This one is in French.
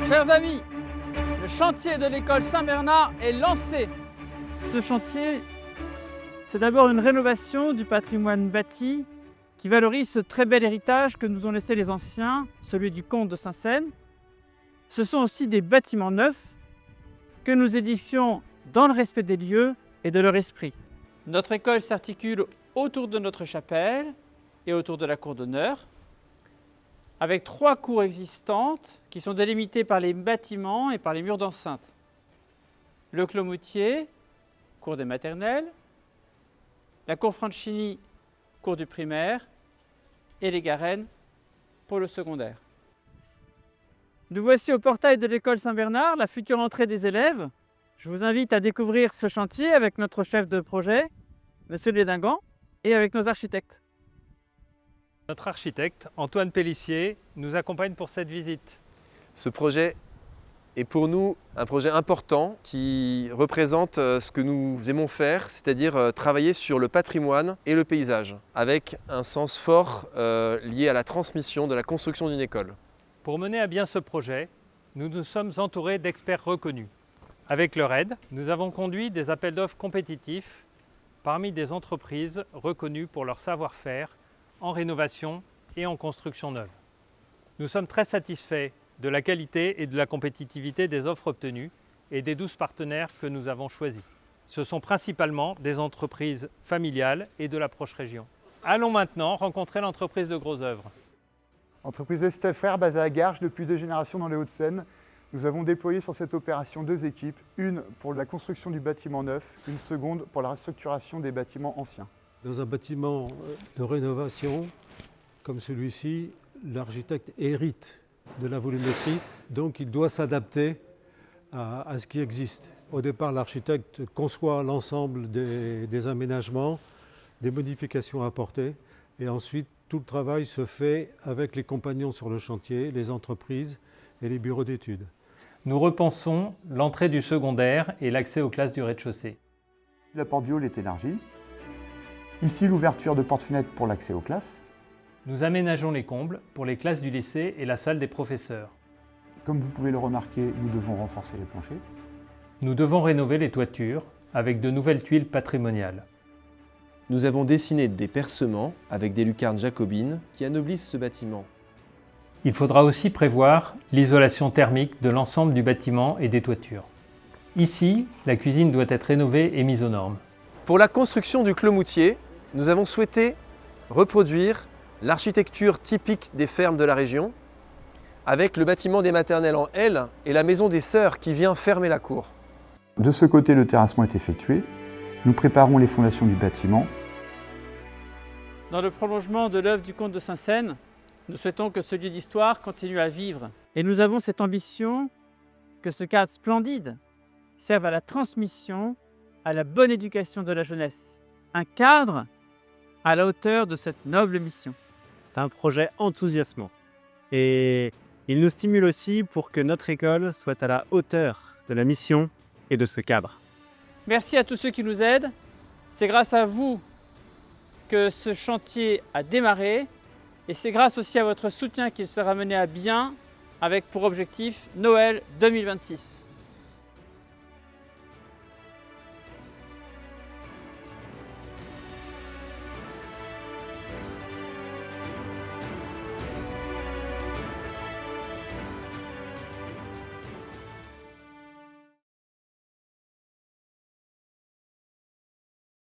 Chers amis, le chantier de l'école Saint-Bernard est lancé. Ce chantier, c'est d'abord une rénovation du patrimoine bâti qui valorise ce très bel héritage que nous ont laissé les anciens, celui du comte de Saint-Seine. Ce sont aussi des bâtiments neufs que nous édifions dans le respect des lieux et de leur esprit. Notre école s'articule autour de notre chapelle et autour de la cour d'honneur, avec 3 cours existantes qui sont délimitées par les bâtiments et par les murs d'enceinte. Le Clos Moutier, cours des maternelles, la cour Franchini, cours du primaire, et les Garennes pour le secondaire. Nous voici au portail de l'école Saint-Bernard, la future entrée des élèves. Je vous invite à découvrir ce chantier avec notre chef de projet, M. Lédingan, et avec nos architectes. Notre architecte, Antoine Pellissier, nous accompagne pour cette visite. Ce projet est pour nous un projet important qui représente ce que nous aimons faire, c'est-à-dire travailler sur le patrimoine et le paysage, avec un sens fort lié à la transmission de la construction d'une école. Pour mener à bien ce projet, nous nous sommes entourés d'experts reconnus. Avec leur aide, nous avons conduit des appels d'offres compétitifs parmi des entreprises reconnues pour leur savoir-faire en rénovation et en construction neuve. Nous sommes très satisfaits de la qualité et de la compétitivité des offres obtenues et des 12 partenaires que nous avons choisis. Ce sont principalement des entreprises familiales et de la proche région. Allons maintenant rencontrer l'entreprise de Gros Œuvres. Entreprise Estève Frères basée à Garches depuis 2 générations dans les Hauts-de-Seine. Nous avons déployé sur cette opération 2 équipes, une pour la construction du bâtiment neuf, une seconde pour la restructuration des bâtiments anciens. Dans un bâtiment de rénovation comme celui-ci, l'architecte hérite de la volumétrie, donc il doit s'adapter à ce qui existe. Au départ, l'architecte conçoit l'ensemble des aménagements, des modifications à apporter, et ensuite tout le travail se fait avec les compagnons sur le chantier, les entreprises et les bureaux d'études. Nous repensons l'entrée du secondaire et l'accès aux classes du rez-de-chaussée. La porte du hall est élargie. Ici, l'ouverture de porte-fenêtre pour l'accès aux classes. Nous aménageons les combles pour les classes du lycée et la salle des professeurs. Comme vous pouvez le remarquer, nous devons renforcer les planchers. Nous devons rénover les toitures avec de nouvelles tuiles patrimoniales. Nous avons dessiné des percements avec des lucarnes jacobines qui anoblissent ce bâtiment. Il faudra aussi prévoir l'isolation thermique de l'ensemble du bâtiment et des toitures. Ici, la cuisine doit être rénovée et mise aux normes. Pour la construction du Clos Moutier, nous avons souhaité reproduire l'architecture typique des fermes de la région, avec le bâtiment des maternelles en L et la maison des sœurs qui vient fermer la cour. De ce côté, le terrassement est effectué. Nous préparons les fondations du bâtiment. Dans le prolongement de l'œuvre du comte de Saint-Seine, nous souhaitons que ce lieu d'histoire continue à vivre. Et nous avons cette ambition que ce cadre splendide serve à la transmission, à la bonne éducation de la jeunesse. Un cadre à la hauteur de cette noble mission. C'est un projet enthousiasmant et il nous stimule aussi pour que notre école soit à la hauteur de la mission et de ce cadre. Merci à tous ceux qui nous aident. C'est grâce à vous que ce chantier a démarré et c'est grâce aussi à votre soutien qu'il sera mené à bien avec pour objectif Noël 2026.